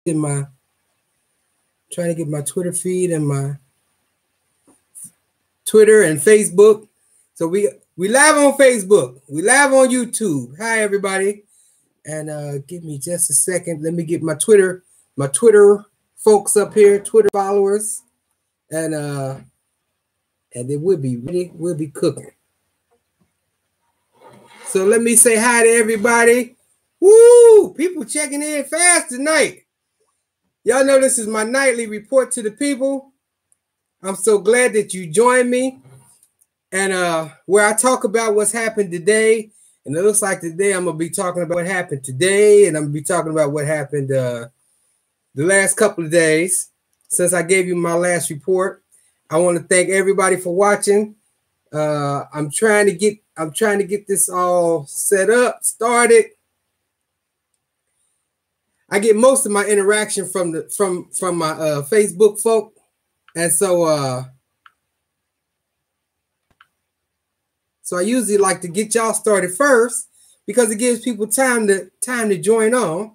in my trying to get my Twitter feed and my Twitter and Facebook. So we live on Facebook. We live on YouTube. Hi everybody. And give me just a second. Let me get my Twitter folks up here, Twitter followers. And then we'll be ready. We'll be cooking. So let me say hi to everybody. Woo! People checking in fast tonight. Y'all know this is my nightly report to the people. I'm so glad that you joined me. And where I talk about what's happened today. And it looks like today I'm going to be talking about what happened today. And I'm going to be talking about what happened the last couple of days since I gave you my last report. I want to thank everybody for watching. I'm trying to get this all set up, started. I get most of my interaction from my Facebook folk, and so I usually like to get y'all started first because it gives people time to join on.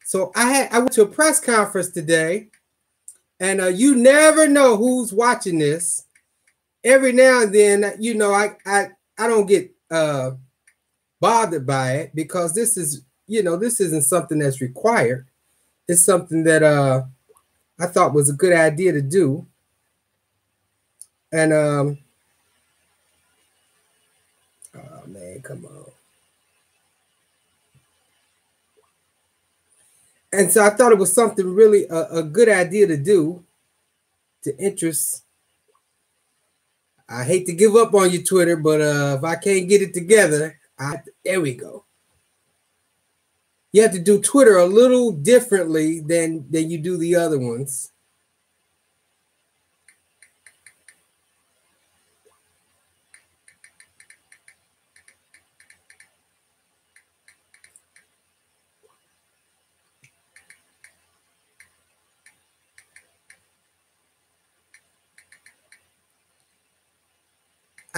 So I went to a press conference today, and you never know who's watching this. Every now and then, you know, I don't get bothered by it because this is, you know, this isn't something that's required. It's something that I thought was a good idea to do. And oh man, come on. And so I thought it was something really a good idea to do to interest. I hate to give up on you, Twitter, but if I can't get it together, there we go. You have to do Twitter a little differently than you do the other ones.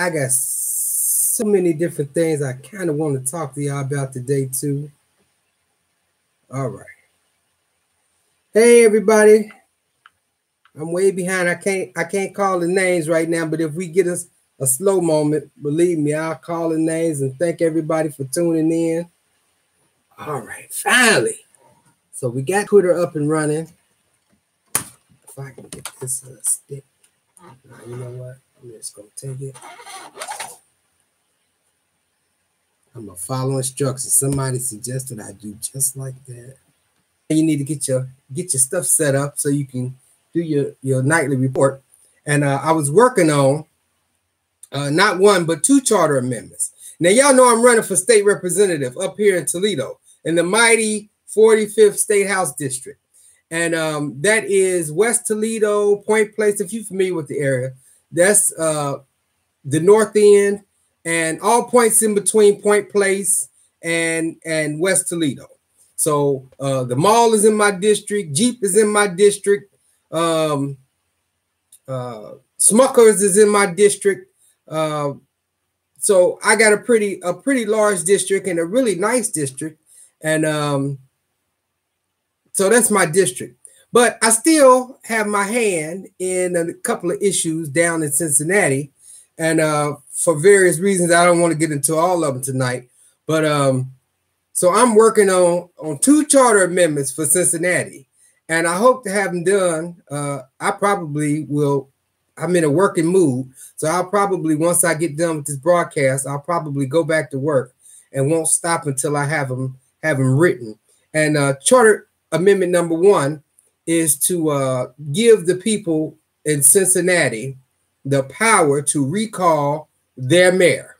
I got so many different things I kind of want to talk to y'all about today too. All right. Hey everybody. I'm way behind. I can't call the names right now, but if we get a slow moment, believe me, I'll call the names and thank everybody for tuning in. All right, finally. So we got Twitter up and running. If I can get this stick. Now, you know what? I'm just going to take it. I'm going to follow instructions. Somebody suggested I do just like that. You need to get your stuff set up so you can do your nightly report. And I was working on not one, but 2 charter amendments. Now, y'all know I'm running for state representative up here in Toledo in the mighty 45th State House District. And that is West Toledo, Point Place, if you're familiar with the area. That's the north end and all points in between Point Place and West Toledo. So the mall is in my district. Jeep is in my district. Smuckers is in my district. So I got a pretty large district and a really nice district. And so that's my district. But I still have my hand in a couple of issues down in Cincinnati. And for various reasons, I don't want to get into all of them tonight. But so I'm working on 2 charter amendments for Cincinnati. And I hope to have them done. I probably will. I'm in a working mood. So I'll probably, once I get done with this broadcast, I'll probably go back to work and won't stop until I have them written. And charter amendment number 1 is to give the people in Cincinnati the power to recall their mayor.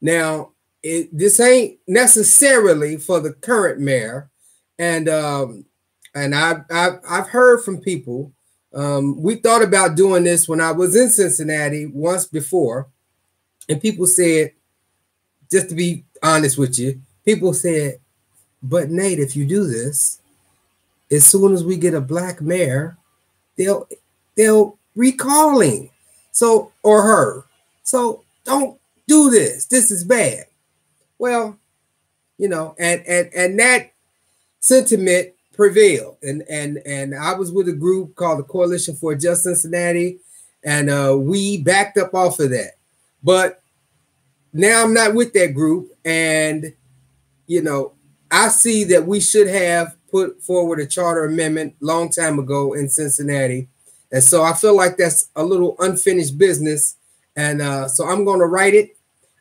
Now, this ain't necessarily for the current mayor, and I've heard from people. We thought about doing this when I was in Cincinnati once before, and people said, just to be honest with you, people said, but Nate, if you do this, as soon as we get a black mayor, they'll recall him, so, or her. So don't do this. This is bad. Well, you know, and that sentiment prevailed. And I was with a group called the Coalition for a Just Cincinnati, and we backed up off of that. But now I'm not with that group, and you know, I see that we should have put forward a charter amendment long time ago in Cincinnati. And so I feel like that's a little unfinished business. And so I'm going to write it.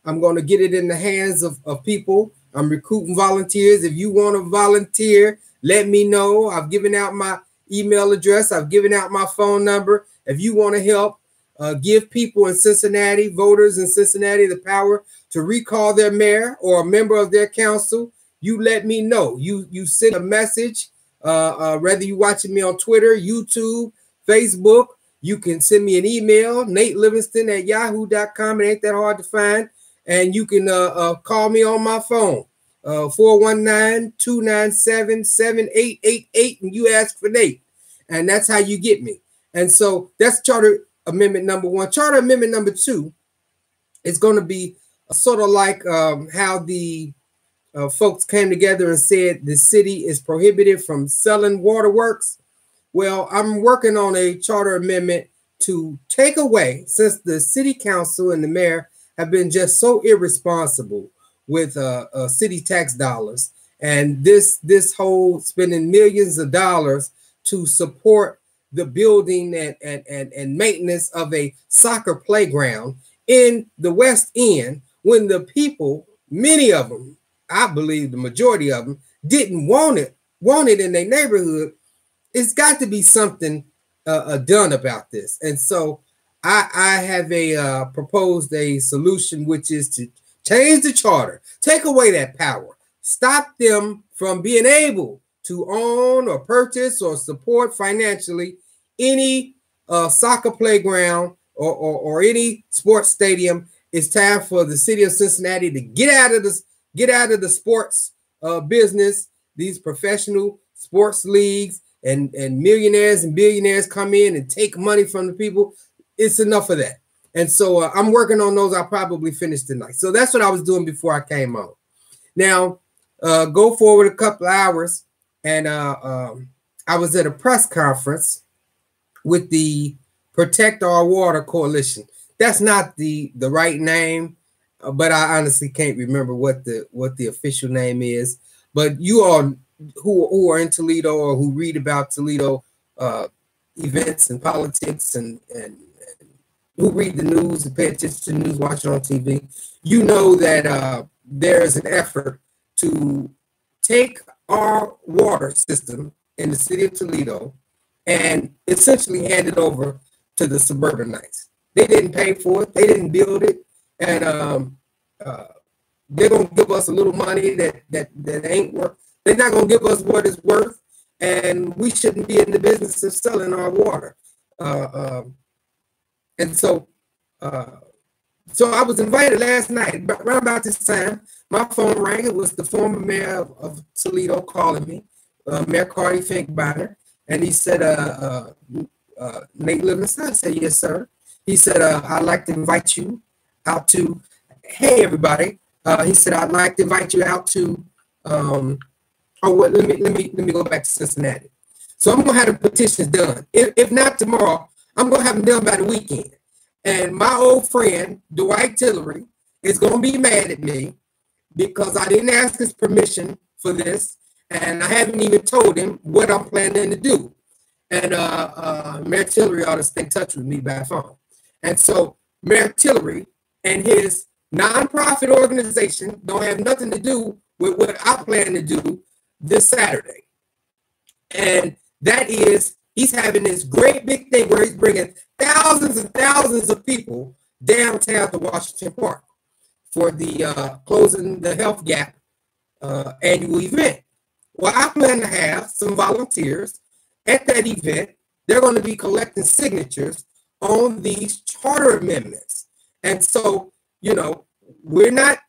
I'm going to get it in the hands of people. I'm recruiting volunteers. If you want to volunteer, let me know. I've given out my email address. I've given out my phone number. If you want to help, give people in Cincinnati, voters in Cincinnati, the power to recall their mayor or a member of their council, you let me know. You send a message, whether you're watching me on Twitter, YouTube, Facebook. You can send me an email, natelivingston@yahoo.com. It ain't that hard to find. And you can call me on my phone, 419-297-7888, and you ask for Nate. And that's how you get me. And so that's Charter Amendment number 1. Charter Amendment number 2 is going to be sort of like how the folks came together and said the city is prohibited from selling waterworks. Well, I'm working on a charter amendment to take away, since the city council and the mayor have been just so irresponsible with city tax dollars, and this whole spending millions of dollars to support the building and maintenance of a soccer playground in the West End, when the people, many of them, I believe the majority of them, didn't want it in their neighborhood. It's got to be something done about this. And so I have proposed a solution, which is to change the charter, take away that power, stop them from being able to own or purchase or support financially any soccer playground or any sports stadium. It's time for the city of Cincinnati to get out of the sports business. These professional sports leagues and millionaires and billionaires come in and take money from the people. It's enough of that. And so I'm working on those. I'll probably finish tonight. So that's what I was doing before I came on. Now, go forward a couple of hours, and I was at a press conference with the Protect Our Water Coalition. That's not the right name, but I honestly can't remember what the official name is. But you all who are in Toledo or who read about Toledo events and politics and who read the news and pay attention to the news, watch it on TV, you know that there is an effort to take our water system in the city of Toledo and essentially hand it over to the suburbanites. They didn't pay for it. They didn't build it. And they're going to give us a little money that ain't worth. They're not going to give us what it's worth. And we shouldn't be in the business of selling our water. And so I was invited last night, around about this time. My phone rang. It was the former mayor of Toledo calling me, Mayor Cardi Finkbeiner. And he said, Nate Livingston. I said, yes, sir. He said, I'd like to invite you out to, hey, everybody. He said, I'd like to invite you out to, let me go back to Cincinnati. So I'm going to have the petitions done. If not tomorrow, I'm going to have them done by the weekend. And my old friend, Dwight Tillery, is going to be mad at me because I didn't ask his permission for this. And I haven't even told him what I'm planning to do. And Mayor Tillery ought to stay in touch with me by phone. And so Mayor Tillery and his nonprofit organization don't have nothing to do with what I plan to do this Saturday. And that is, he's having this great big thing where he's bringing thousands and thousands of people downtown to Washington Park for the Closing the Health Gap annual event. Well, I plan to have some volunteers at that event. They're going to be collecting signatures on these charter amendments. And so, you know, we're not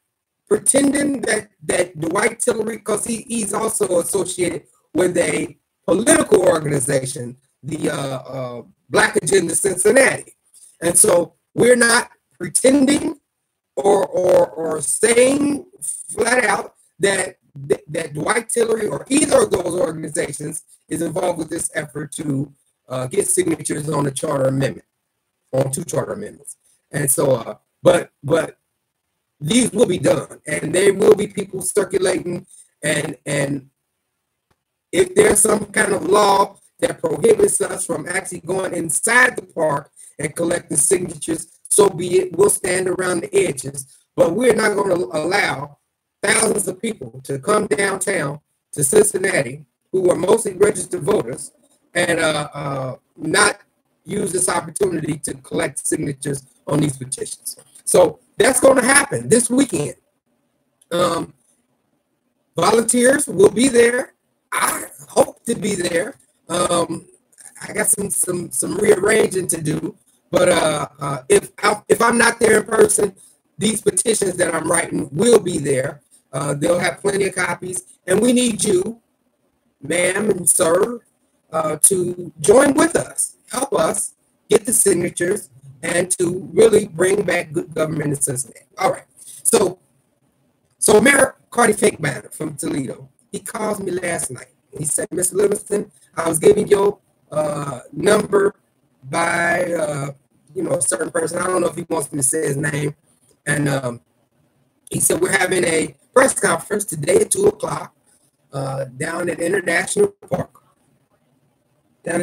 pretending that Dwight Tillery, because he's also associated with a political organization, the Black Agenda Cincinnati. And so we're not pretending or saying flat out that Dwight Tillery or either of those organizations is involved with this effort to get signatures on the charter amendment, on 2 charter amendments. And so, but these will be done, and there will be people circulating, and if there's some kind of law that prohibits us from actually going inside the park and collecting signatures, so be it. We'll stand around the edges, but we're not going to allow thousands of people to come downtown to Cincinnati, who are mostly registered voters, and not use this opportunity to collect signatures on these petitions. So that's going to happen this weekend. Volunteers will be there. I hope to be there. I got some rearranging to do, but if I'm not there in person, these petitions that I'm writing will be there. They'll have plenty of copies, and we need you, ma'am and sir, to join with us, help us get the signatures, and to really bring back good government in Cincinnati. All right. So Mayor Carty Finkbeiner from Toledo, he called me last night. He said, Mr. Livingston, I was giving your number by a certain person. I don't know if he wants me to say his name. And he said, we're having a press conference today at 2 o'clock down at International Park. And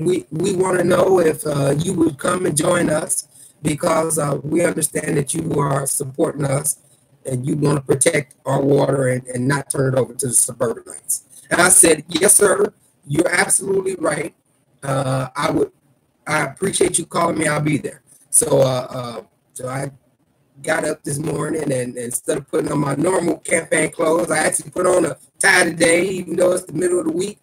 we want to know if you would come and join us, because we understand that you are supporting us and you want to protect our water and not turn it over to the suburbanites. And I said, yes, sir, you're absolutely right. I appreciate you calling me. I'll be there. So I got up this morning, and instead of putting on my normal campaign clothes, I actually put on a tie today, even though it's the middle of the week.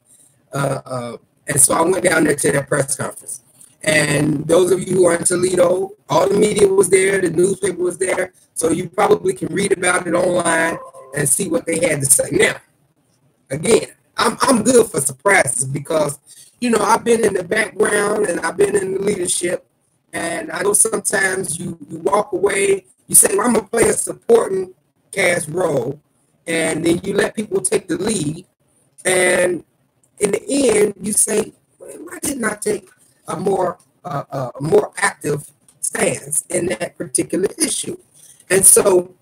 And so I went down there to that press conference. And those of you who are in Toledo, all the media was there, the newspaper was there, so you probably can read about it online and see what they had to say. Now, again, I'm good for surprises, because, I've been in the background and I've been in the leadership, and I know sometimes you walk away, you say, well, I'm going to play a supporting cast role, and then you let people take the lead, and in the end, you say, well, why didn't I take a more active stance in that particular issue? And so,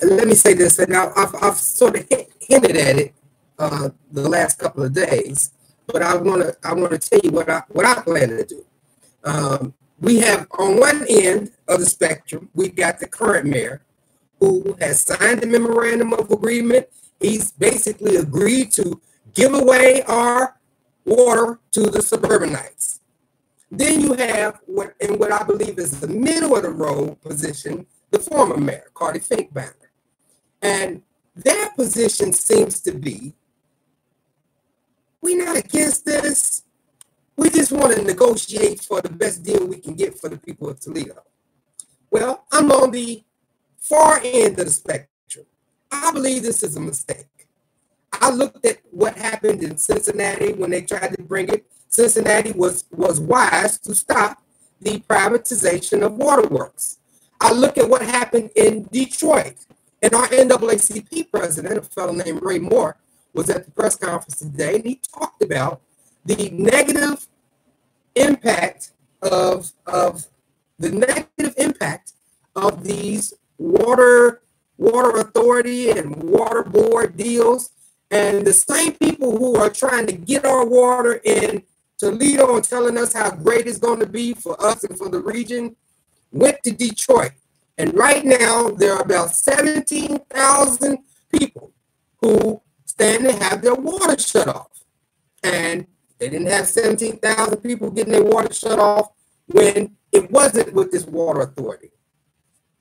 let me say this, and I've sort of hinted at it the last couple of days, but I want to tell you what I plan to do. We have on one end of the spectrum, we've got the current mayor, who has signed the memorandum of agreement. He's basically agreed to give away our water to the suburbanites. Then you have what I believe is the middle of the road position, the former mayor, Carty Finkbeiner. And their position seems to be, we're not against this. We just want to negotiate for the best deal we can get for the people of Toledo. Well, I'm on the far end of the spectrum. I believe this is a mistake. I looked at what happened in Cincinnati when they tried to bring it. Cincinnati was wise to stop the privatization of waterworks. I look at what happened in Detroit. And our NAACP president, a fellow named Ray Moore, was at the press conference today, and he talked about the negative impact of these water authority and water board deals. And the same people who are trying to get our water in Toledo and telling us how great it's going to be for us and for the region went to Detroit. And right now, there are about 17,000 people who stand to have their water shut off. And they didn't have 17,000 people getting their water shut off when it wasn't with this water authority.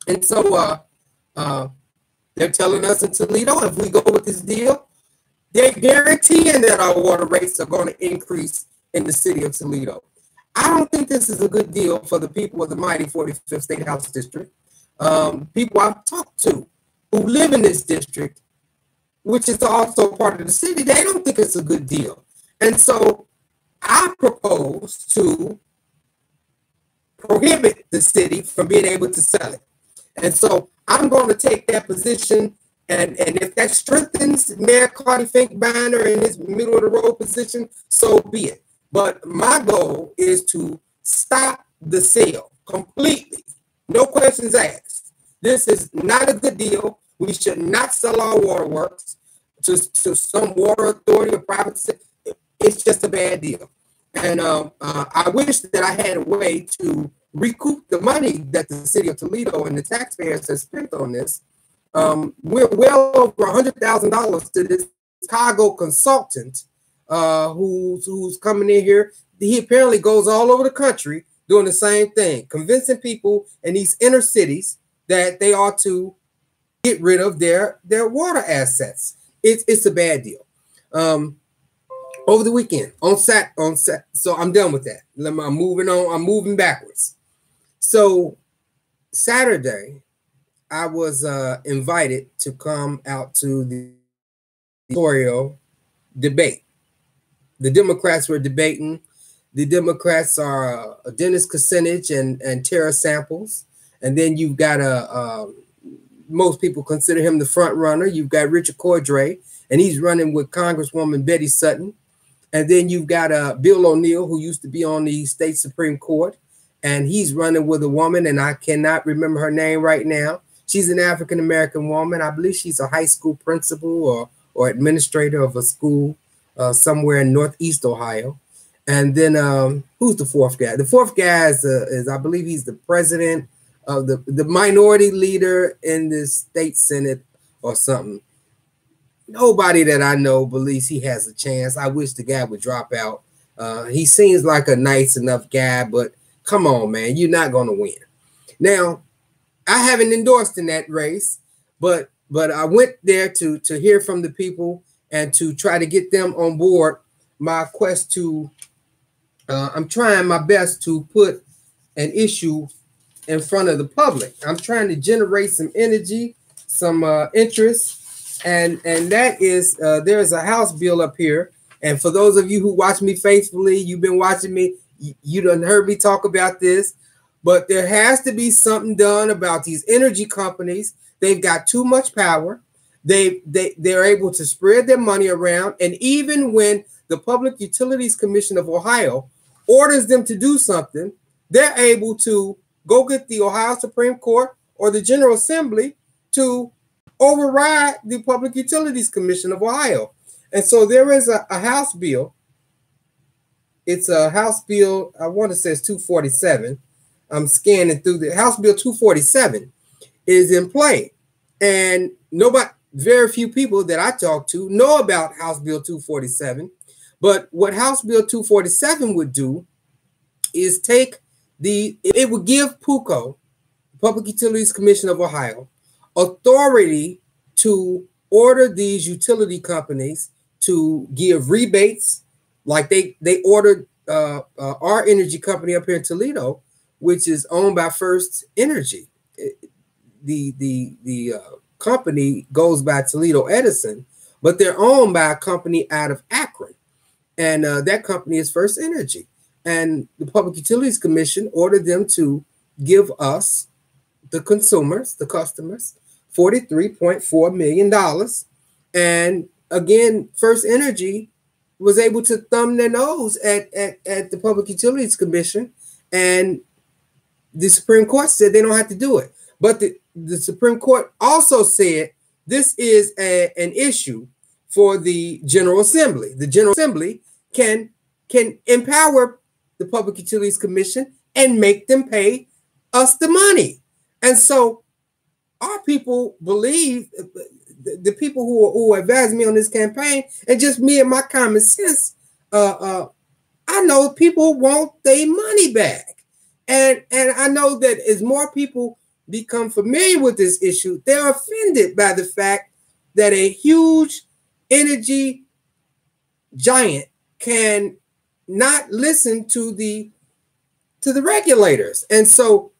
And so they're telling us in Toledo, if we go with this deal, they're guaranteeing that our water rates are going to increase in the city of Toledo. I don't think this is a good deal for the people of the mighty 45th State House District. People I've talked to who live in this district, which is also part of the city, they don't think it's a good deal. And so I propose to prohibit the city from being able to sell it. And so I'm going to take that position. And if that strengthens Mayor Cardi Finkbeiner in his middle of the road position, so be it. But my goal is to stop the sale completely. No questions asked. This is not a good deal. We should not sell our waterworks to some water authority or private sector. It's just a bad deal. And I wish that I had a way to recoup the money that the city of Toledo and the taxpayers have spent on this. We're well over $100,000 to this Chicago consultant who's coming in here. He apparently goes all over the country doing the same thing, convincing people in these inner cities that they ought to get rid of their water assets. It's a bad deal. Over the weekend, so I'm done with that. I'm moving on. I'm moving backwards. So Saturday, I was invited to come out to the editorial debate. The Democrats were debating. The Democrats are Dennis Kucinich and Tara Samples. And then you've got most people consider him the front runner. You've got Richard Cordray, and he's running with Congresswoman Betty Sutton. And then you've got Bill O'Neill, who used to be on the state Supreme Court, and he's running with a woman, and I cannot remember her name right now. She's an African-American woman. I believe she's a high school principal or administrator of a school somewhere in Northeast Ohio. And then who's the fourth guy? The fourth guy is I believe he's the president of the minority leader in the state Senate or something. Nobody that I know believes he has a chance. I wish the guy would drop out. He seems like a nice enough guy, but come on, man, you're not going to win. Now, I haven't endorsed in that race, but I went there to hear from the people and to try to get them on board my quest to, I'm trying my best to put an issue in front of the public. I'm trying to generate some energy, some interest. And that is, there's a House bill up here. And for those of you who watch me faithfully, you've been watching me, you done heard me talk about this, but there has to be something done about these energy companies. They've got too much power. They're able to spread their money around. And even when the Public Utilities Commission of Ohio orders them to do something, they're able to go get the Ohio Supreme Court or the General Assembly to override the Public Utilities Commission of Ohio. And so there is a House bill. It's a House bill, I want to say it's 247. I'm scanning through the House Bill 247 is in play. And very few people that I talk to know about House Bill 247. But what House Bill 247 would do is it would give PUCO, Public Utilities Commission of Ohio, authority to order these utility companies to give rebates, like they ordered our energy company up here in Toledo, which is owned by First Energy. The company goes by Toledo Edison, but they're owned by a company out of Akron, and that company is First Energy. And the Public Utilities Commission ordered them to give us, the consumers, the customers, $43.4 million. And again, First Energy was able to thumb their nose at the Public Utilities Commission, and the Supreme Court said they don't have to do it. But the Supreme Court also said this is an issue for the General Assembly. The General Assembly can empower the Public Utilities Commission and make them pay us the money. And so our people believe, the people who advised me on this campaign, and just me and my common sense, I know people want their money back. And I know that as more people become familiar with this issue, they're offended by the fact that a huge energy giant can not listen to the to the regulators. And so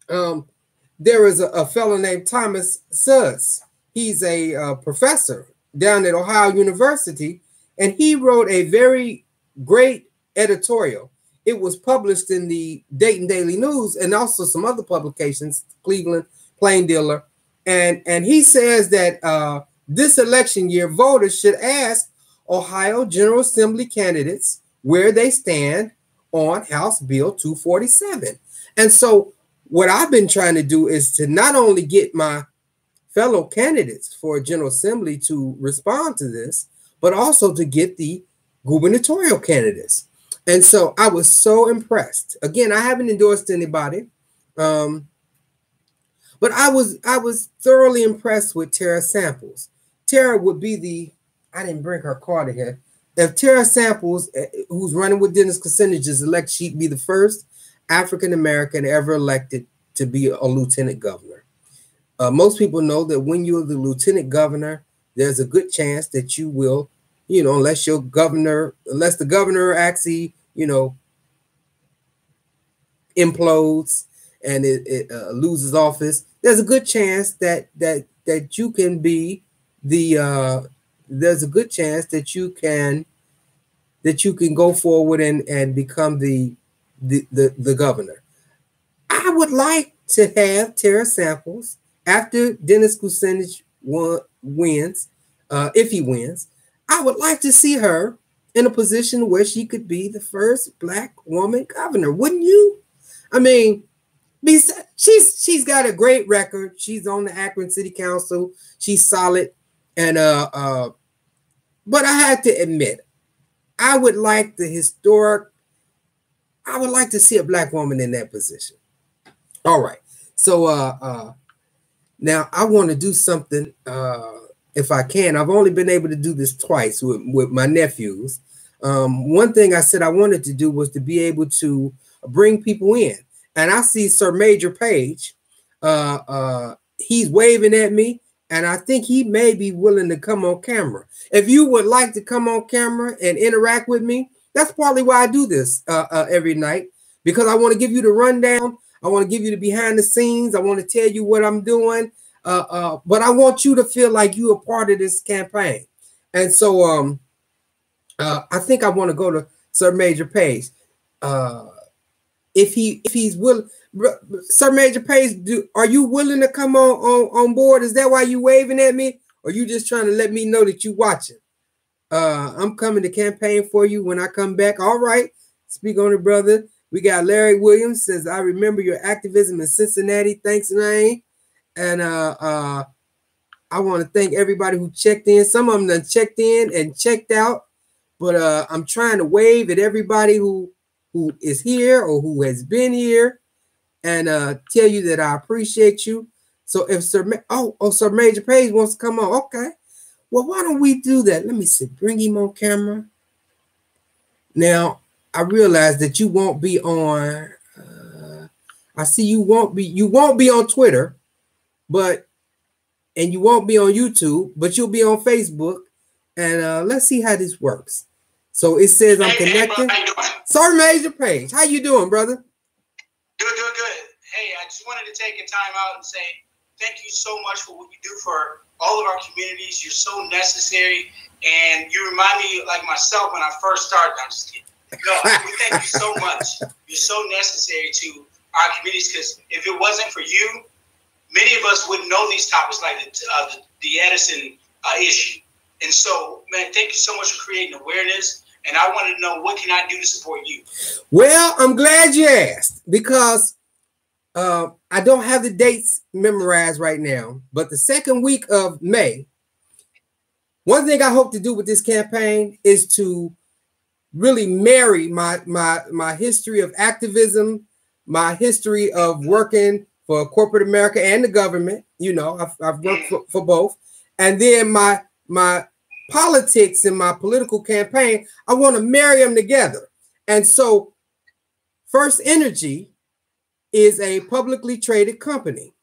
there is a fellow named Thomas Sudds. He's a professor down at Ohio University, and he wrote a very great editorial. It was published in the Dayton Daily News and also some other publications, Cleveland Plain Dealer. And he says that this election year, voters should ask Ohio General Assembly candidates where they stand on House Bill 247. And so what I've been trying to do is to not only get my fellow candidates for General Assembly to respond to this, but also to get the gubernatorial candidates. And so I was so impressed. Again, I haven't endorsed anybody, but I was thoroughly impressed with Tara Samples. Tara would be I didn't bring her card in here. If Tara Samples, who's running with Dennis Kucinich, is elected, she'd be the first African-American ever elected to be a lieutenant governor. Most people know that when you're the lieutenant governor, there's a good chance that you will, unless the governor actually, implodes and it loses office, there's a good chance that you can be there's a good chance that you can go forward and become the governor. I would like to have Tara Samples after Dennis Kucinich wins, if he wins. I would like to see her in a position where she could be the first Black woman governor. Wouldn't you? I mean, she's got a great record. She's on the Akron City Council. She's solid, and but I have to admit, I would like to see a Black woman in that position. All right. So now I want to do something if I can. I've only been able to do this twice with my nephews. One thing I said I wanted to do was to be able to bring people in. And I see Sir Major Page. He's waving at me, and I think he may be willing to come on camera. If you would like to come on camera and interact with me, that's partly why I do this every night, because I want to give you the rundown. I want to give you the behind the scenes. I want to tell you what I'm doing. But I want you to feel like you're a part of this campaign. And so I think I want to go to Sir Major Page. If he's willing, Sir Major Page, are you willing to come on board? Is that why you waving at me? Or you just trying to let me know that you watching? I'm coming to campaign for you when I come back. All right. Speak on it, brother. We got Larry Williams says, I remember your activism in Cincinnati. Thanks, Naeem. And I want to thank everybody who checked in. Some of them done checked in and checked out. But I'm trying to wave at everybody who is here or who has been here and tell you that I appreciate you. So if Sir Major Page wants to come on, okay. Well, why don't we do that? Let me see. Bring him on camera. Now, I realize that you won't be on. I see you won't be on Twitter, and you won't be on YouTube, but you'll be on Facebook. And let's see how this works. So it says I'm connected. How you doing? Sir Major Page, how you doing, brother? Good. Hey, I just wanted to take a time out and say thank you so much for what you do for all of our communities. You're so necessary, and you remind me like myself when I first started. I'm just kidding. No, we thank you so much. You're so necessary to our communities, because if it wasn't for you, many of us wouldn't know these topics like the Edison issue. And so, man, thank you so much for creating awareness. And I want to know, what can I do to support you? Well, I'm glad you asked, because I don't have the dates memorized right now, but the second week of May, one thing I hope to do with this campaign is to really marry my history of activism, my history of working for corporate America and the government. I've worked for both, and then my politics and my political campaign. I want to marry them together. And so First Energy is a publicly traded company.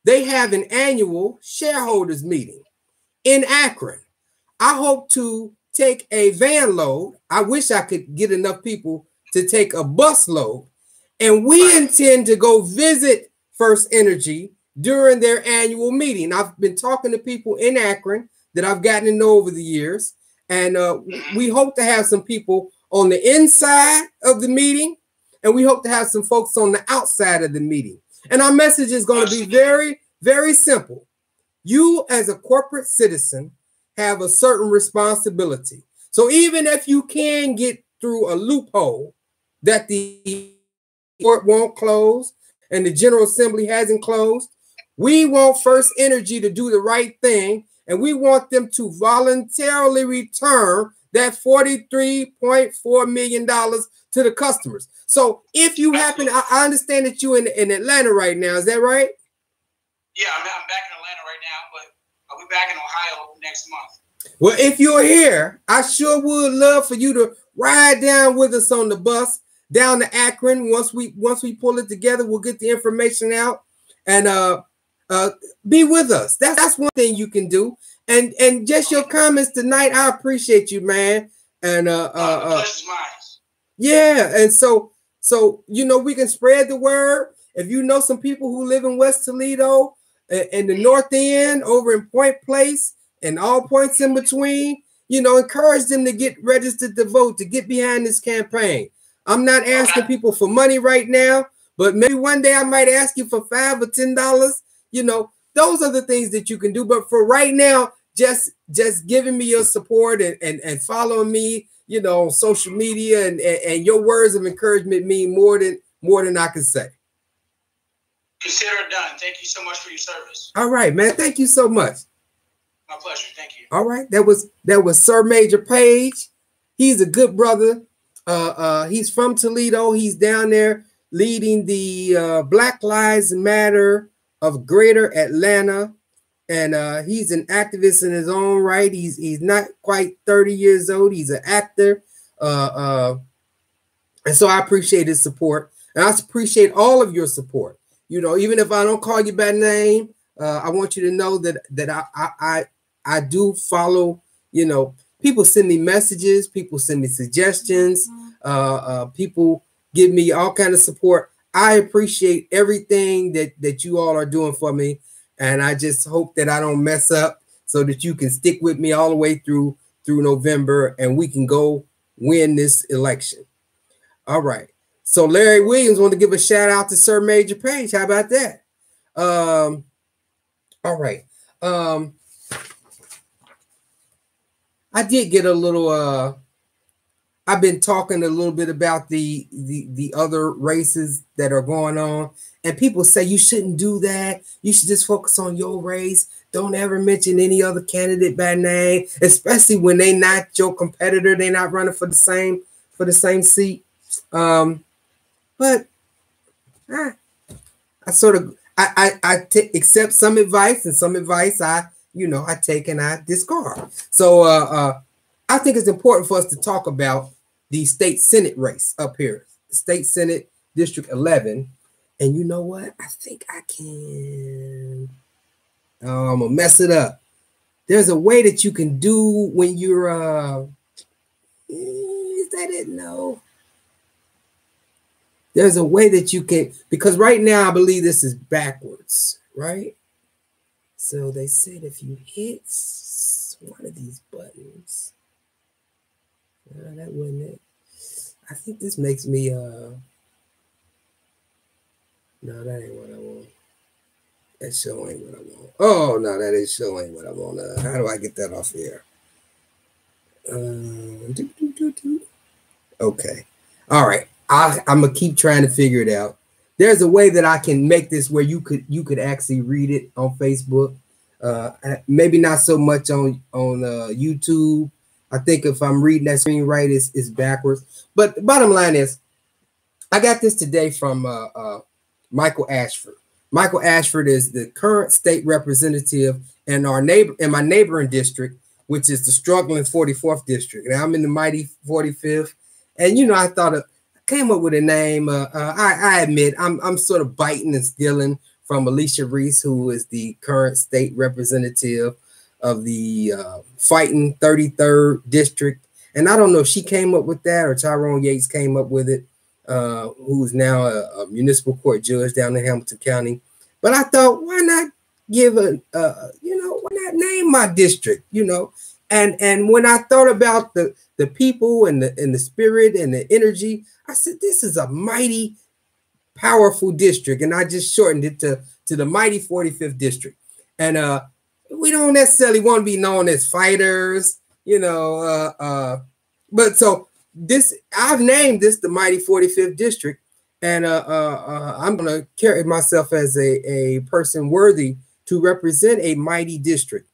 They have an annual shareholders meeting in Akron. I hope to take a van load. I wish I could get enough people to take a bus load And we intend to go visit First Energy during their annual meeting. I've been talking to people in Akron that I've gotten to know over the years. And we hope to have some people on the inside of the meeting, and we hope to have some folks on the outside of the meeting. And our message is going to be very, very simple. You, as a corporate citizen, have a certain responsibility. So even if you can get through a loophole that the court won't close and the General Assembly hasn't closed, we want First Energy to do the right thing, and we want them to voluntarily return that $43.4 million to the customers. So if you happen, I understand that you're in Atlanta right now. Is that right? Yeah, I'm back in Atlanta right now, but I'll be back in Ohio next month. Well, if you're here, I sure would love for you to ride down with us on the bus down to Akron. Once we pull it together, we'll get the information out and be with us. That's one thing you can do. And just your comments tonight, I appreciate you, man. And yeah, and so we can spread the word. If you know some people who live in West Toledo and the North End over in Point Place and all points in between, encourage them to get registered to vote, to get behind this campaign. I'm not asking people for money right now, but maybe one day I might ask you for $5 or $10. Those are the things that you can do. But for right now, just giving me your support and following me, on social media and your words of encouragement mean more than I can say. Consider it done. Thank you so much for your service. All right, man. Thank you so much. My pleasure. Thank you. All right. That was Sir Major Page. He's a good brother. He's from Toledo. He's down there leading the Black Lives Matter of Greater Atlanta. And he's an activist in his own right. He's not quite 30 years old. He's an actor. And so I appreciate his support. And I appreciate all of your support. Even if I don't call you by name, I want you to know that I do follow. People send me messages, people send me suggestions, people give me all kind of support. I appreciate everything that you all are doing for me, and I just hope that I don't mess up, so that you can stick with me all the way through November, and we can go win this election. All right. So Larry Williams want to give a shout out to Sir Major Page. How about that? All right. I did get a little I've been talking a little bit about the other races that are going on, and people say you shouldn't do that. You should just focus on your race. Don't ever mention any other candidate by name, especially when they not your competitor. They're not running for the same seat. But I sort of accept some advice, and some advice I take and I discard. So I think it's important for us to talk about the state Senate race up here, State Senate District 11. And you know what? I think I can. I'm gonna mess it up. There's a way that you can do when you're. Is that it? No. There's a way that you can, because right now I believe this is backwards, right? So they said if you hit one of these buttons, that wasn't it. I think this makes me, no, that ain't what I want. That show ain't what I want. Oh, no, that show ain't what I want. How do I get that off here? Okay. All right. I'm gonna keep trying to figure it out. There's a way that I can make this where you could actually read it on Facebook. Maybe not so much on YouTube. I think if I'm reading that screen right, it's backwards. But the bottom line is, I got this today from Michael Ashford. Michael Ashford is the current state representative in my neighboring district, which is the struggling 44th district. And I'm in the mighty 45th. And I thought came up with a name. I admit I'm sort of biting and stealing from Alicia Reese, who is the current state representative of the fighting 33rd district. And I don't know if she came up with that or Tyrone Yates came up with it. who's now a municipal court judge down in Hamilton County. But I thought, why not give why not name my district, And when I thought about the people and the spirit and the energy, I said, this is a mighty, powerful district. And I just shortened it to the mighty 45th district. And we don't necessarily want to be known as fighters, but so I've named this the mighty 45th district. And I'm going to carry myself as a person worthy to represent a mighty district.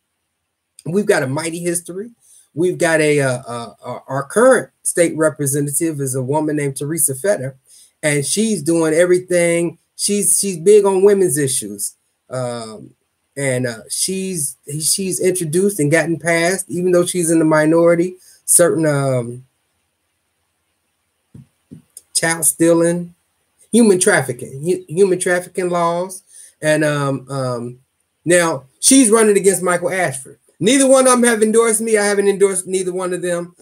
We've got a mighty history. We've got our current state representative is a woman named Teresa Fetter, and she's doing everything. She's big on women's issues, and she's introduced and gotten passed, even though she's in the minority, certain child stealing, human trafficking laws, and now she's running against Michael Ashford. Neither one of them have endorsed me. I haven't endorsed neither one of them.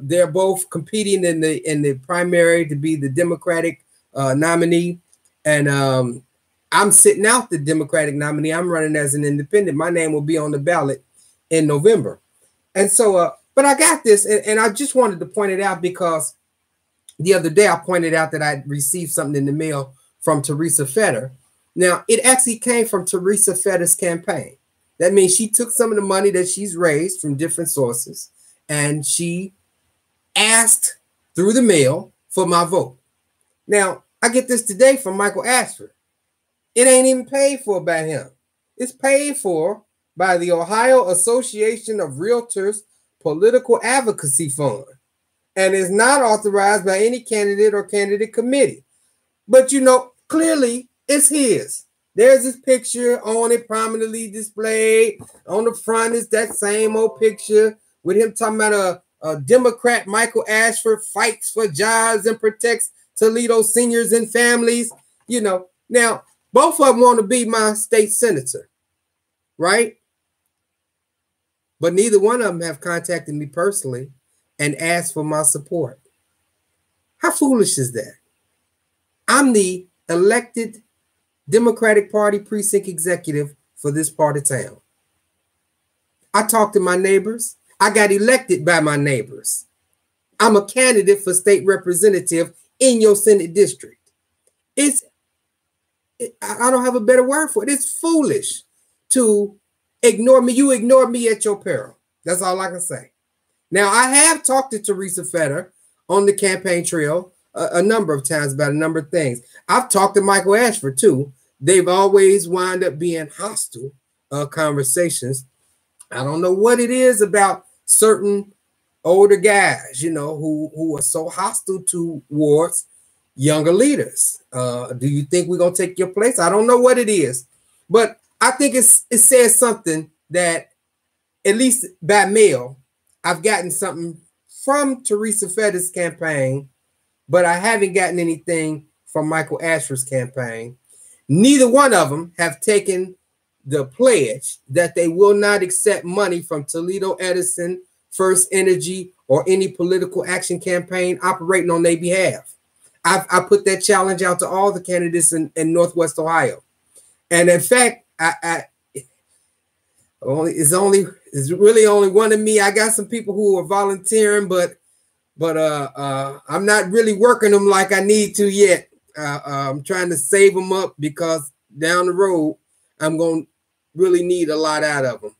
They're both competing in the primary to be the Democratic nominee, and I'm sitting out the Democratic nominee. I'm running as an independent. My name will be on the ballot in November, and so. But I got this, and I just wanted to point it out because the other day I pointed out that I received something in the mail from Teresa Fetter. Now it actually came from Teresa Fetter's campaign. That means she took some of the money that she's raised from different sources and she asked through the mail for my vote. Now, I get this today from Michael Ashford. It ain't even paid for by him. It's paid for by the Ohio Association of Realtors Political Advocacy Fund and is not authorized by any candidate or candidate committee. But, clearly it's his. There's this picture on it prominently displayed. On the front is that same old picture with him talking about a Democrat, Michael Ashford, fights for jobs and protects Toledo seniors and families. Now, both of them want to be my state senator, right? But neither one of them have contacted me personally and asked for my support. How foolish is that? I'm the elected Democratic Party precinct executive for this part of town. I talk to my neighbors. I got elected by my neighbors. I'm a candidate for state representative in your Senate district. I don't have a better word for it. It's foolish to ignore me. You ignore me at your peril. That's all I can say. Now, I have talked to Teresa Fetter on the campaign trail a number of times about a number of things. I've talked to Michael Ashford too. They've always wound up being hostile conversations. I don't know what it is about certain older guys, who are so hostile towards younger leaders. Do you think we're going to take your place? I don't know what it is, but I think it says something that, at least by mail, I've gotten something from Teresa Fetter's campaign, but I haven't gotten anything from Michael Ashford's campaign. Neither one of them have taken the pledge that they will not accept money from Toledo Edison, First Energy, or any political action campaign operating on their behalf. I put that challenge out to all the candidates in Northwest Ohio. And in fact, it's really only one of me. I got some people who are volunteering, but I'm not really working them like I need to yet. I'm trying to save them up because down the road, I'm going to really need a lot out of them.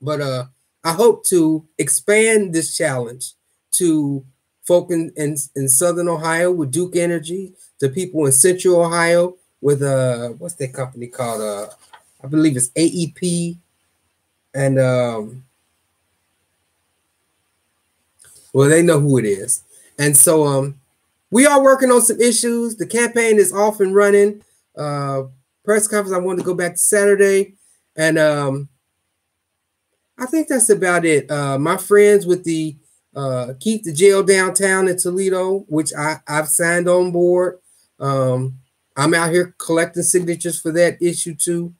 But I hope to expand this challenge to folk in Southern Ohio with Duke Energy, to people in Central Ohio with, what's that company called? I believe it's AEP. And, well, they know who it is. And so, we are working on some issues. The campaign is off and running. Press conference, I wanted to go back to Saturday. And I think that's about it. My friends with the Keep the Jail Downtown in Toledo, which I've signed on board. I'm out here collecting signatures for that issue too.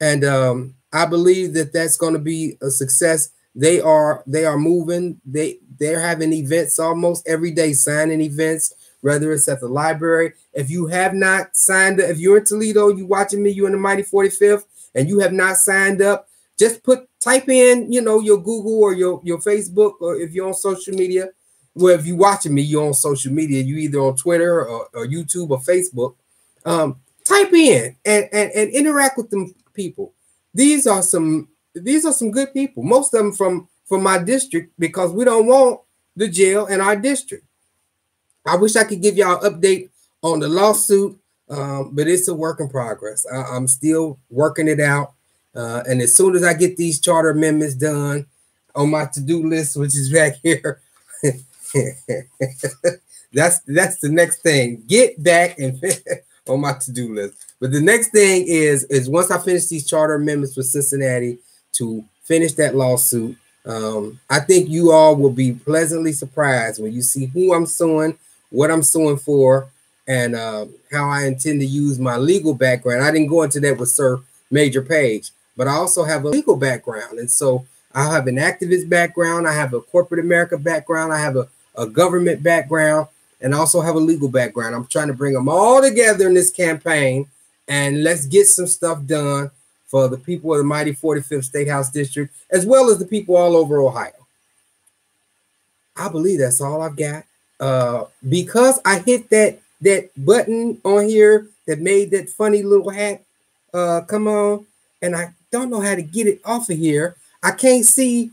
And I believe that that's going to be a success. They are moving. They're having events almost every day, signing events, whether it's at the library. If you have not signed up, if you're in Toledo, you watching me, you in the Mighty 45th, and you have not signed up, just type in, you know, your Google or your Facebook, or if you're on social media. Well, if you're watching me, you're on social media. You either on Twitter or YouTube or Facebook. Type in and interact with them people. These are some good people. Most of them from my district, because we don't want the jail in our district. I wish I could give y'all an update on the lawsuit, but it's a work in progress. I'm still working it out. And as soon as I get these charter amendments done on my to-do list, which is back here, that's the next thing. Get back and on my to-do list. But the next thing is once I finish these charter amendments for Cincinnati, to finish that lawsuit. I think you all will be pleasantly surprised when you see who I'm suing, what I'm suing for, and how I intend to use my legal background. I didn't go into that with Sir Major Page, but I also have a legal background. And so I have an activist background. I have a corporate America background. I have a government background, and I also have a legal background. I'm trying to bring them all together in this campaign, and let's get some stuff done for the people of the mighty 45th State House District, as well as the people all over Ohio. I believe that's all I've got. Because I hit that button on here that made that funny little hat come on, and I don't know how to get it off of here. I can't see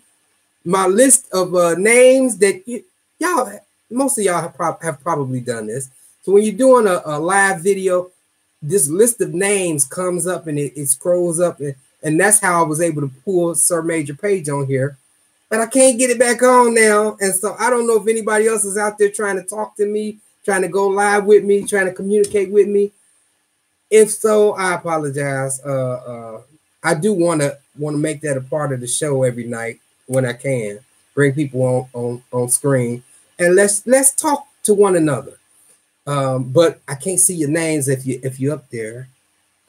my list of names that y'all, most of y'all have probably done this. So when you're doing a live video, this list of names comes up and it scrolls up, and that's how I was able to pull Sir Major Page on here. But I can't get it back on now. And so I don't know if anybody else is out there trying to talk to me, trying to go live with me, trying to communicate with me. If so, I apologize. I do want to make that a part of the show every night when I can. Bring people on screen and let's talk to one another. But I can't see your names if you're up there.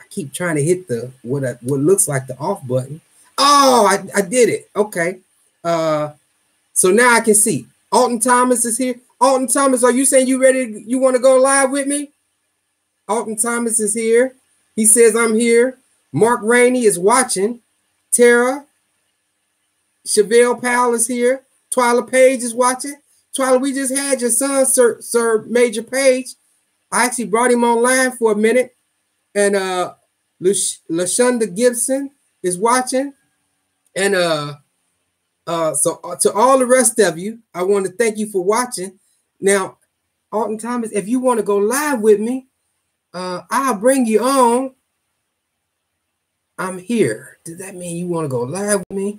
I keep trying to hit the what looks like the off button. Oh, I did it. Okay. So now I can see. Alton Thomas is here. Alton Thomas, are you saying you ready? You want to go live with me? Alton Thomas is here. He says I'm here. Mark Rainey is watching. Tara Chevelle Powell is here. Twyla Page is watching. Twyla, we just had your son, Sir Major Page. I actually brought him online for a minute. And LaShonda Gibson is watching. And so to all the rest of you, I want to thank you for watching. Now, Alton Thomas, if you want to go live with me, I'll bring you on. I'm here. Does that mean you want to go live with me?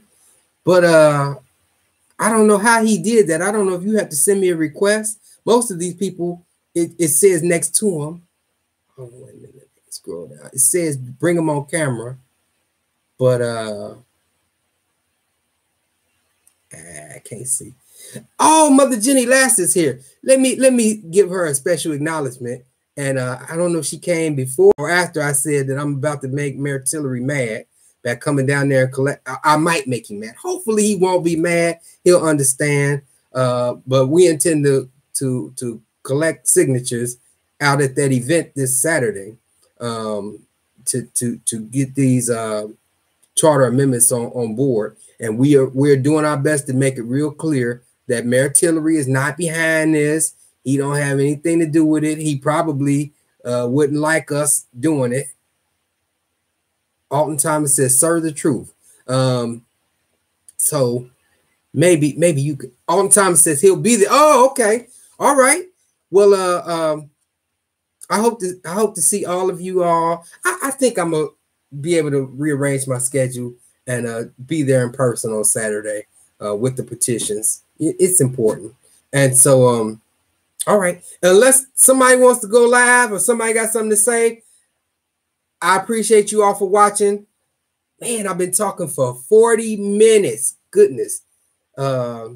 But I don't know how he did that. I don't know if you have to send me a request. Most of these people, it says next to them. Oh, wait a minute. Scroll down. It says bring them on camera. But I can't see. Oh, Mother Jenny Last is here. Let me give her a special acknowledgement. And I don't know if she came before or after I said that I'm about to make Mayor Tillery mad by coming down there and collect. I might make him mad. Hopefully he won't be mad. He'll understand. But we intend to collect signatures out at that event this Saturday to get these charter amendments on board. And we're doing our best to make it real clear that Mayor Tillery is not behind this. He don't have anything to do with it. He probably wouldn't like us doing it. Alton Thomas says, "Sir, the truth." So maybe you could. Alton Thomas says he'll be there. Oh, okay, all right. Well, I hope to see all of you all. I think I'm gonna be able to rearrange my schedule and be there in person on Saturday with the petitions. It's important, and so all right, unless somebody wants to go live or somebody got something to say, I appreciate you all for watching. Man, I've been talking for 40 minutes. Goodness. I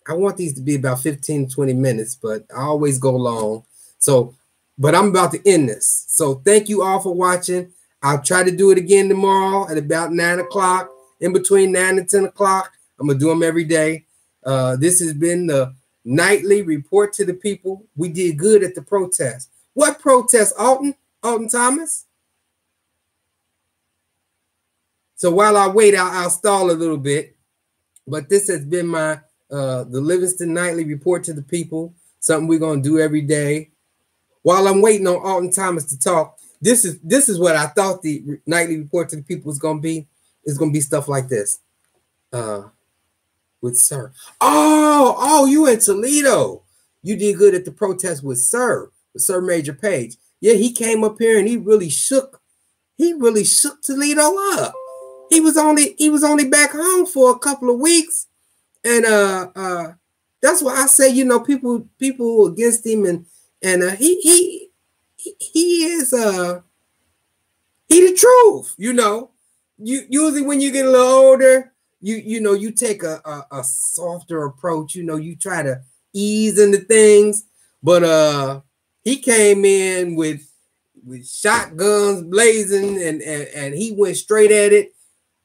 want these to be about 15, 20 minutes, but I always go long. So, but I'm about to end this. So thank you all for watching. I'll try to do it again tomorrow at about 9 o'clock, in between 9 and 10 o'clock. I'm going to do them every day. This has been the nightly report to the people. We did good at the protest. What protest, Alton? Alton Thomas? So while I wait, I'll stall a little bit. But this has been my the Livingston Nightly Report to the People, something we're going to do every day. While I'm waiting on Alton Thomas to talk, this is what I thought the Nightly Report to the People was going to be. It's going to be stuff like this. With Sir. Oh, you in Toledo. You did good at the protest with Sir Major Page. Yeah, he came up here and he really shook Toledo up. He was only back home for a couple of weeks. And that's why I say, you know, people against him, and he is he the truth, you know. You usually when you get a little older, you know, you take a softer approach, you know, you try to ease into things, but he came in with shotguns blazing, and he went straight at it.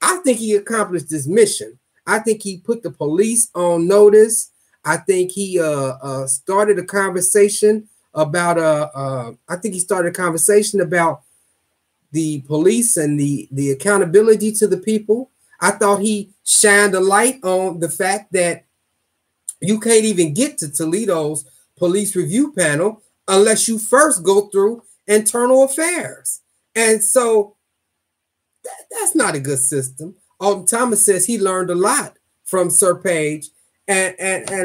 I think he accomplished his mission. I think he put the police on notice. I think he started a conversation about the police and the accountability to the people. I thought he shined a light on the fact that you can't even get to Toledo's police review panel unless you first go through internal affairs. And so that's not a good system. Alton Thomas says he learned a lot from Sir Page, and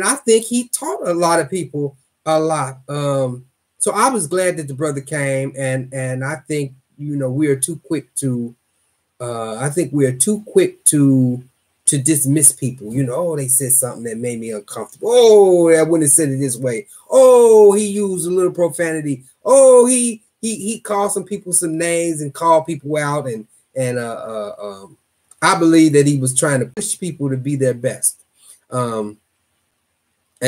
I think he taught a lot of people a lot. So I was glad that the brother came, and I think, you know, we are too quick to dismiss people. You know, oh, they said something that made me uncomfortable. Oh, I wouldn't have said it this way. Oh, he used a little profanity. Oh, he called some people some names and called people out, and I believe that he was trying to push people to be their best. And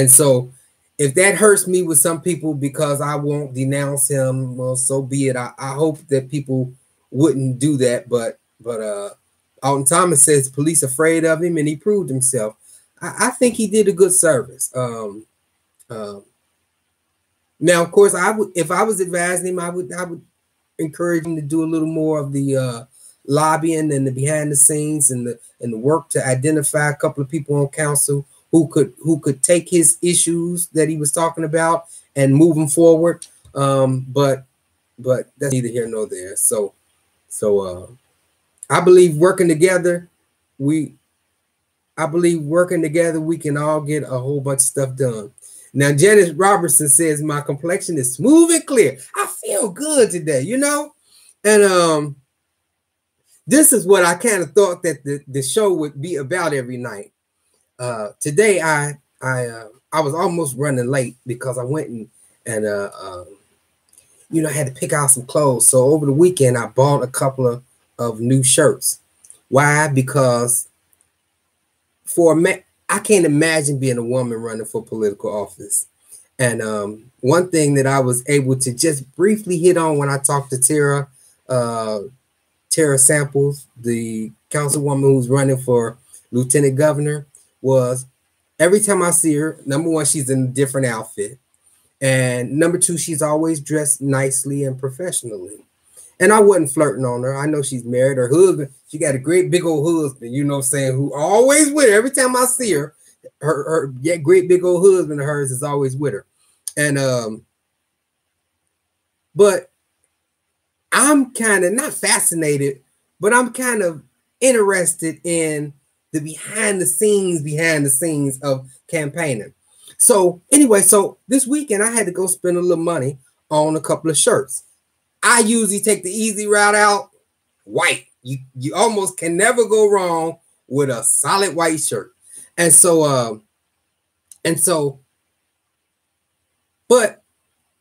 so if that hurts me with some people because I won't denounce him, well, so be it. I hope that people wouldn't do that. But Alton Thomas says police afraid of him, and he proved himself. I think he did a good service. Now, of course, if I was advising him, I would encourage him to do a little more of the lobbying and the behind the scenes and the work to identify a couple of people on council who could take his issues that he was talking about and move them forward. But that's neither here nor there. So I believe working together, we can all get a whole bunch of stuff done. Now, Janice Robertson says my complexion is smooth and clear. I feel good today, you know? And this is what I kind of thought that the show would be about every night. Today I was almost running late because I went and you know, I had to pick out some clothes. So over the weekend I bought a couple of new shirts. Why? Because I can't imagine being a woman running for political office. And one thing that I was able to just briefly hit on when I talked to Tara Samples, the councilwoman who's running for lieutenant governor, was every time I see her, number one, she's in a different outfit. And number two, she's always dressed nicely and professionally. And I wasn't flirting on her. I know she's married. Her husband, she got a great big old husband, you know what I'm saying, who always with her. Every time I see her, her great big old husband of hers is always with her. And but I'm kind of not fascinated, but I'm kind of interested in the behind the scenes of campaigning. So anyway, so this weekend I had to go spend a little money on a couple of shirts. I usually take the easy route out, white. You almost can never go wrong with a solid white shirt. And so but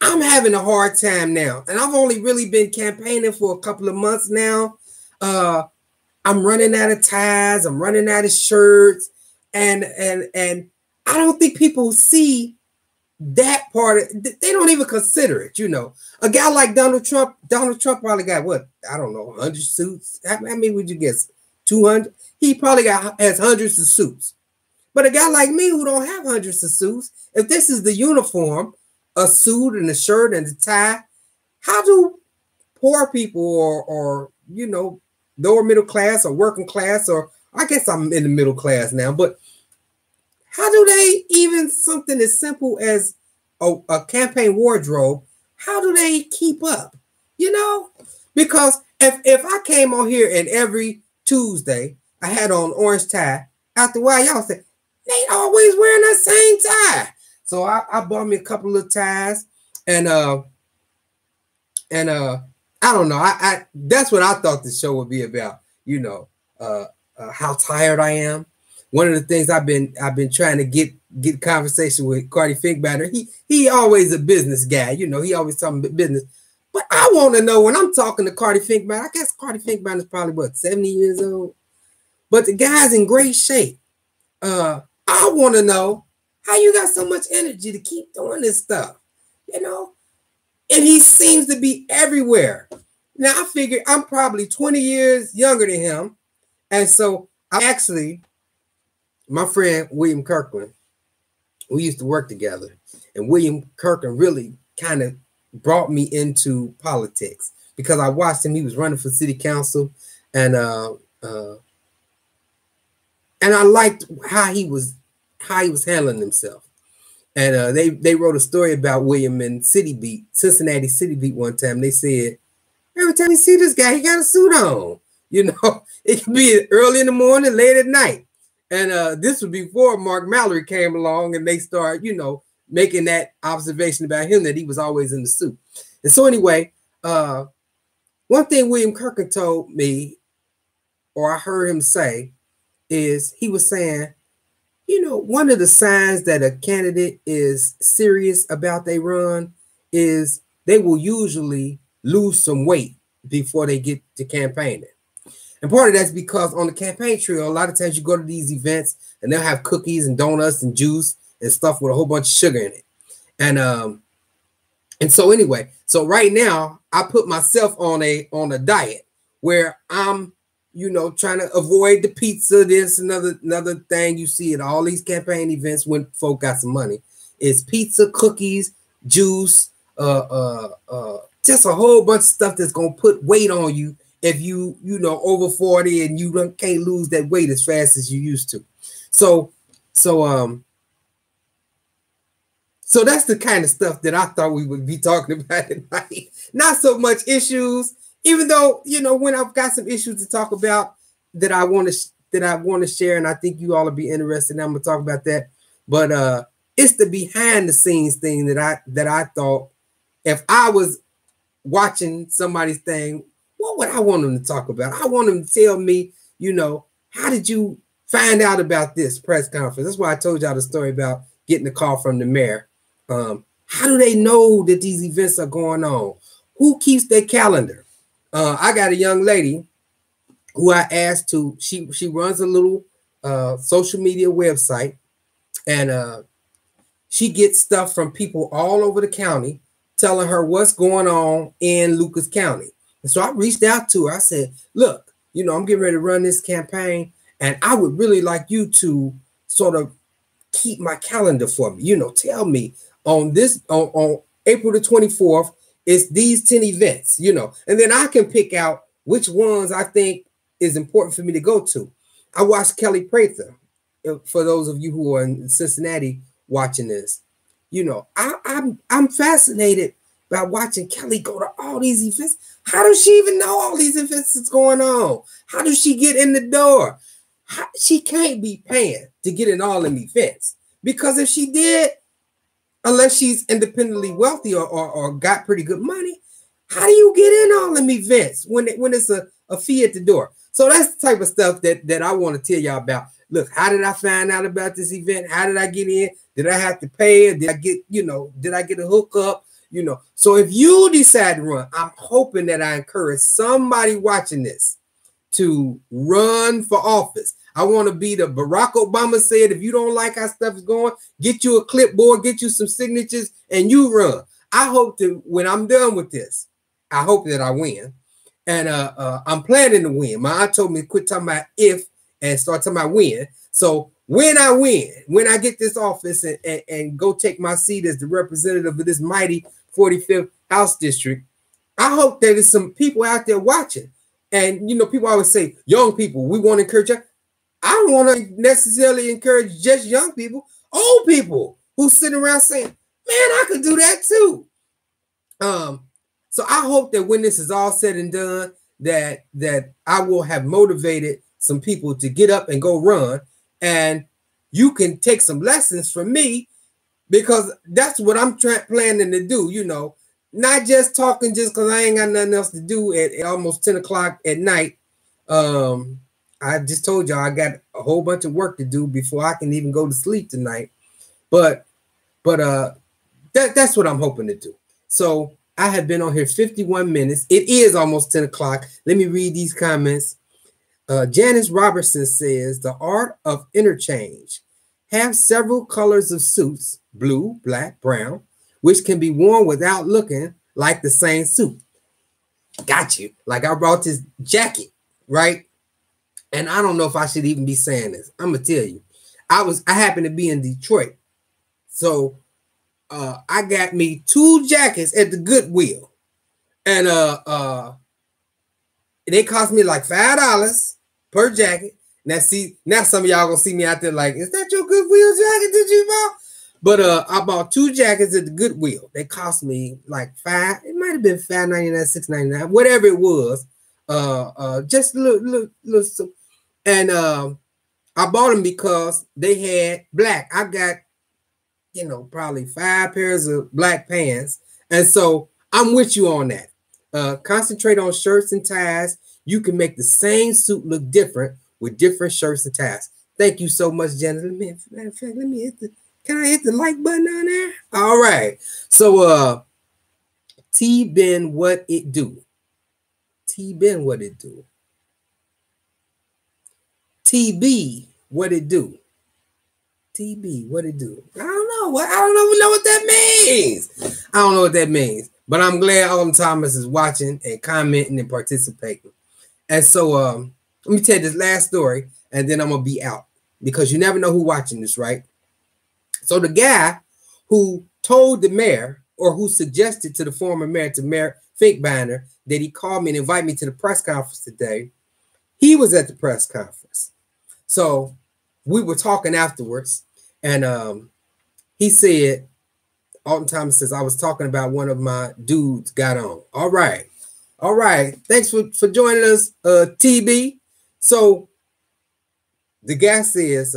I'm having a hard time now, and I've only really been campaigning for a couple of months now. I'm running out of ties, I'm running out of shirts, and I don't think people see that part of, they don't even consider it. You know, a guy like Donald Trump probably got what, I don't know, 100 suits. How many would you guess? 200? He probably has hundreds of suits. But a guy like me who don't have hundreds of suits, if this is the uniform, a suit and a shirt and a tie, how do poor people or you know, lower middle class or working class, or I guess I'm in the middle class now, but how do they even something as simple as a campaign wardrobe, how do they keep up? You know, because if I came on here and every Tuesday I had on orange tie, after a while y'all say they always wearing that same tie. So I bought me a couple of ties, and I don't know. I that's what I thought the show would be about. You know, how tired I am. One of the things I've been trying to get conversation with Cardi Finkbeiner. He always a business guy. You know, he always talking about business. But I want to know when I'm talking to Cardi Finkbeiner. I guess Cardi Finkbeiner is probably what, 70 years old, but the guy's in great shape. I want to know how you got so much energy to keep doing this stuff. You know, and he seems to be everywhere. Now I figure I'm probably 20 years younger than him, and so I actually. My friend William Kirkland, we used to work together, and William Kirkland really kind of brought me into politics because I watched him. He was running for city council, and I liked how he was handling himself. And they wrote a story about William in Cincinnati City Beat one time. They said every time you see this guy, he got a suit on. You know, it could be early in the morning, late at night. And this was before Mark Mallory came along and they started, you know, making that observation about him that he was always in the suit. And so anyway, one thing William Kirkland told me, or I heard him say, is he was saying, you know, one of the signs that a candidate is serious about their run is they will usually lose some weight before they get to campaigning. And part of that's because on the campaign trail, a lot of times you go to these events and they'll have cookies and donuts and juice and stuff with a whole bunch of sugar in it. And so anyway, so right now I put myself on a diet where I'm, you know, trying to avoid the pizza. This another thing you see at all these campaign events when folk got some money is pizza, cookies, juice, just a whole bunch of stuff that's gonna put weight on you. If you know over 40 and you can't lose that weight as fast as you used to, so that's the kind of stuff that I thought we would be talking about tonight. Not so much issues, even though you know when I've got some issues to talk about that I want to share, and I think you all will be interested. And I'm gonna talk about that, but it's the behind the scenes thing that I thought if I was watching somebody's thing. What would I want them to talk about? I want them to tell me, you know, how did you find out about this press conference? That's why I told y'all the story about getting the call from the mayor. How do they know that these events are going on? Who keeps their calendar? I got a young lady who I asked to, she runs a little social media website, and she gets stuff from people all over the county telling her what's going on in Lucas County. And so I reached out to her. I said, look, you know, I'm getting ready to run this campaign, and I would really like you to sort of keep my calendar for me. You know, tell me on April the 24th, it's these 10 events, you know, and then I can pick out which ones I think is important for me to go to. I watched Kelly Prather. For those of you who are in Cincinnati watching this, you know, I'm fascinated by watching Kelly go to all these events. How does she even know all these events that's going on? How does she get in the door? She can't be paying to get in all them events, because if she did, unless she's independently wealthy or got pretty good money, how do you get in all them events when it's a fee at the door? So that's the type of stuff that I want to tell y'all about. Look, how did I find out about this event? How did I get in? Did I have to pay? Did I get, you know, did I get a hookup? You know, so if you decide to run, I'm hoping that I encourage somebody watching this to run for office. I want to be the Barack Obama said, if you don't like how stuff is going, get you a clipboard, get you some signatures, and you run. I hope to, when I'm done with this, I hope that I win. And I'm planning to win. My aunt told me to quit talking about if and start talking about when. So when I win, when I get this office and go take my seat as the representative of this mighty 45th House District, I hope that there's some people out there watching. And, you know, people always say, young people, we want to encourage you. I don't want to necessarily encourage just young people, old people who sit around saying, man, I could do that too. So I hope that when this is all said and done, that I will have motivated some people to get up and go run, and you can take some lessons from me, because that's what I'm planning to do, you know, not just talking just because I ain't got nothing else to do at almost 10 o'clock at night. I just told y'all I got a whole bunch of work to do before I can even go to sleep tonight. But that's what I'm hoping to do. So I have been on here 51 minutes. It is almost 10 o'clock. Let me read these comments. Janice Robertson says, the art of interchange. Have several colors of suits, blue, black, brown, which can be worn without looking like the same suit. Got you. Like I brought this jacket, right? And I don't know if I should even be saying this. I'm gonna tell you. I happened to be in Detroit. So I got me 2 jackets at the Goodwill. And they cost me like $5 per jacket. Now some of y'all gonna see me out there like, is that your Goodwill jacket that you bought? But I bought 2 jackets at the Goodwill. They cost me like $5. It might have been $5.99, $6.99, whatever it was. Just a little. And I bought them because they had black. I got, you know, probably 5 pairs of black pants. And so I'm with you on that. Concentrate on shirts and ties. You can make the same suit look different with different shirts and ties. Thank you so much, Janet. Matter of fact, can I hit the like button on there? All right. So T-Ben, what it do? T-Ben, what it do? TB, what it do? TB, what it do? I don't know. I don't even know what that means. I don't know what that means. But I'm glad Alton Thomas is watching and commenting and participating. And so let me tell you this last story, and then I'm gonna be out, because you never know who's watching this, right? So the guy who told the mayor, or who suggested to the former mayor, to Mayor Finkbeiner, that he called me and invited me to the press conference today, he was at the press conference. So we were talking afterwards, and he said, Alton Thomas says, I was talking about one of my dudes got on. All right. Thanks for joining us, TB. So the guy says,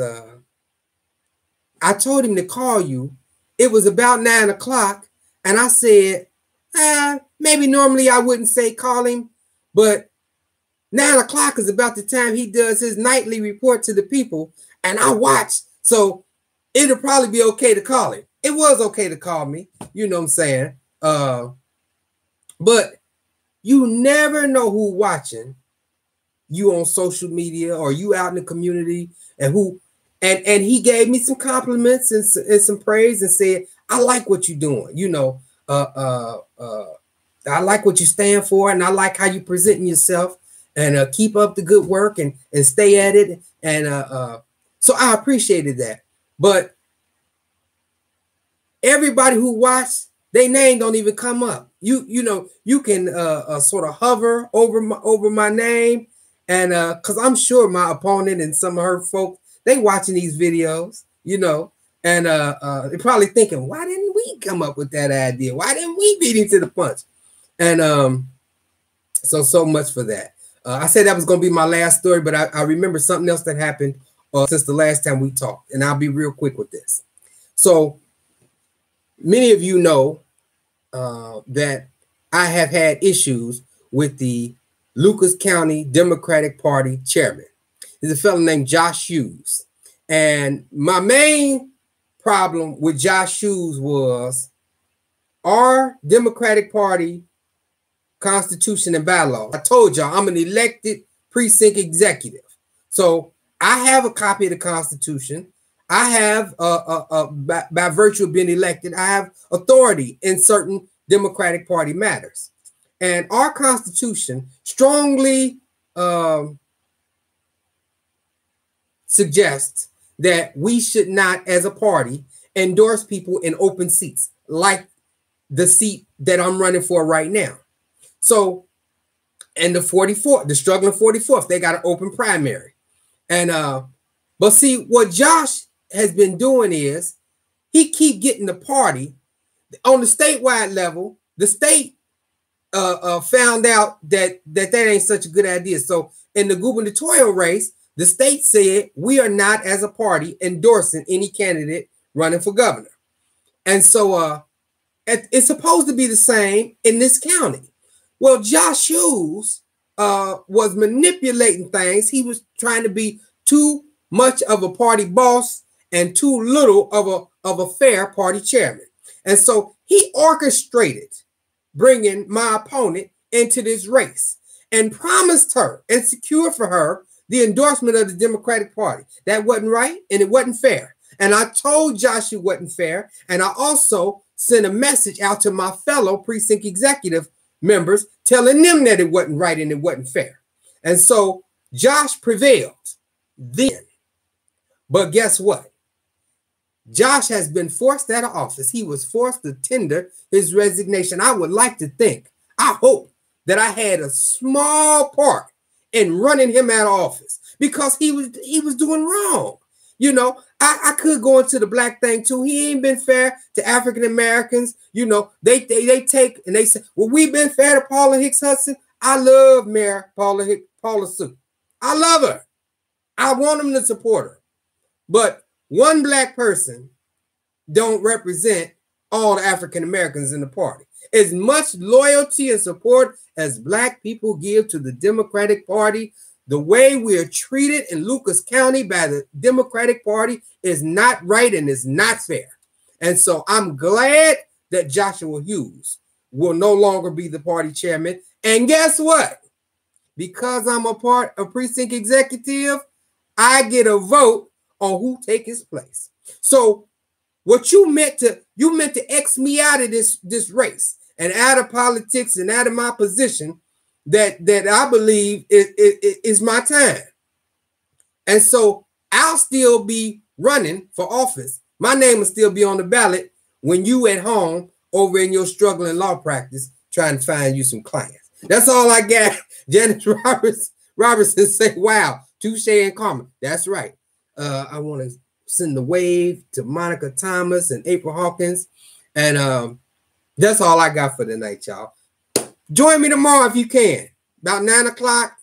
I told him to call you. It was about 9 o'clock. And I said, maybe normally I wouldn't say call him, but 9 o'clock is about the time he does his nightly report to the people. And I watched. So it'll probably be okay to call him. It was okay to call me. You know what I'm saying? But you never know who watching you on social media or you out in the community, and who, and he gave me some compliments and some praise and said, I like what you're doing. You know, I like what you stand for, and I like how you presenting yourself, and keep up the good work and stay at it. And so I appreciated that. But everybody who watched, their name don't even come up. You know, you can sort of hover over my name, and because I'm sure my opponent and some of her folks, they watching these videos, you know, and they're probably thinking, why didn't we come up with that idea? Why didn't we beat him to the punch? And so much for that. I said that was going to be my last story, but I remember something else that happened since the last time we talked, and I'll be real quick with this. So many of you know that I have had issues with the Lucas County Democratic Party chairman. There's a fellow named Josh Hughes. And my main problem with Josh Hughes was our Democratic Party Constitution and bylaws. I told y'all I'm an elected precinct executive. So I have a copy of the Constitution. I have, by virtue of being elected, I have authority in certain Democratic Party matters. And our Constitution strongly suggests that we should not, as a party, endorse people in open seats, like the seat that I'm running for right now. So, and the 44th, the struggling 44th, they got an open primary. And but see, what Josh has been doing is he keep getting the party on the statewide level. The state found out that ain't such a good idea. So in the gubernatorial race, the state said we are not, as a party, endorsing any candidate running for governor. And so it's supposed to be the same in this county. Well, Josh Hughes was manipulating things. He was trying to be too much of a party boss and too little of a fair party chairman. And so he orchestrated bringing my opponent into this race and promised her and secured for her the endorsement of the Democratic Party. That wasn't right and it wasn't fair. And I told Josh it wasn't fair. And I also sent a message out to my fellow precinct executive members telling them that it wasn't right and it wasn't fair. And so Josh prevailed then. But guess what? Josh has been forced out of office. He was forced to tender his resignation. I would like to think, I hope that I had a small part in running him out of office because he was doing wrong. You know, I could go into the black thing too. He ain't been fair to African Americans. You know, they take and they say, well, we've been fair to Paula Hicks Hudson. I love Mayor Paula Sue. I love her. I want him to support her. But one black person don't represent all the African Americans in the party. As much loyalty and support as black people give to the Democratic Party, the way we are treated in Lucas County by the Democratic Party is not right and is not fair. And so I'm glad that Joshua Hughes will no longer be the party chairman. And guess what? Because I'm a precinct executive, I get a vote on who take his place. So what you meant to X me out of this race and out of politics and out of my position that I believe is my time. And so I'll still be running for office. My name will still be on the ballot when you at home over in your struggling law practice trying to find you some clients. That's all I got. Janice Robertson say, wow, touche and karma. That's right. I want to send the wave to Monica Thomas and April Hawkins. And that's all I got for tonight, y'all. Join me tomorrow if you can. About 9 o'clock.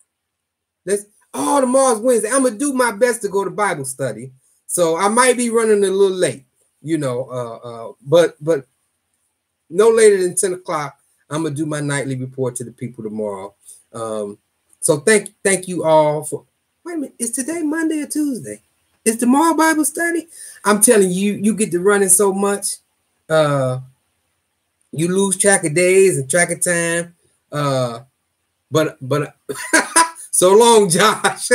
Tomorrow's Wednesday. I'm going to do my best to go to Bible study. So I might be running a little late, you know, but no later than 10 o'clock, I'm going to do my nightly report to the people tomorrow. So thank you all for, wait a minute, is today Monday or Tuesday? Is tomorrow Bible study? I'm telling you, you get to running so much. You lose track of days and track of time. But so long, Josh.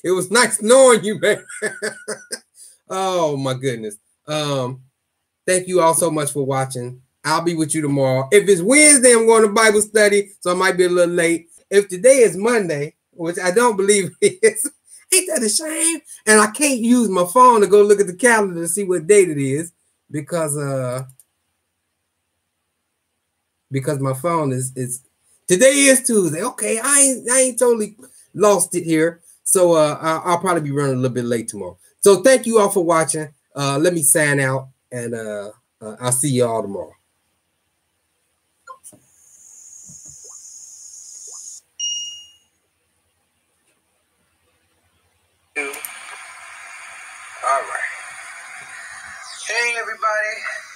It was nice knowing you, man. Oh my goodness. Thank you all so much for watching. I'll be with you tomorrow. If it's Wednesday, I'm going to Bible study, so I might be a little late. If today is Monday, which I don't believe it is, ain't that a shame? And I can't use my phone to go look at the calendar to see what date it is because my phone is today is Tuesday. Okay, I ain't totally lost it here. So I'll probably be running a little bit late tomorrow. So thank you all for watching. Let me sign out and I'll see you all tomorrow. All right. Hey, everybody.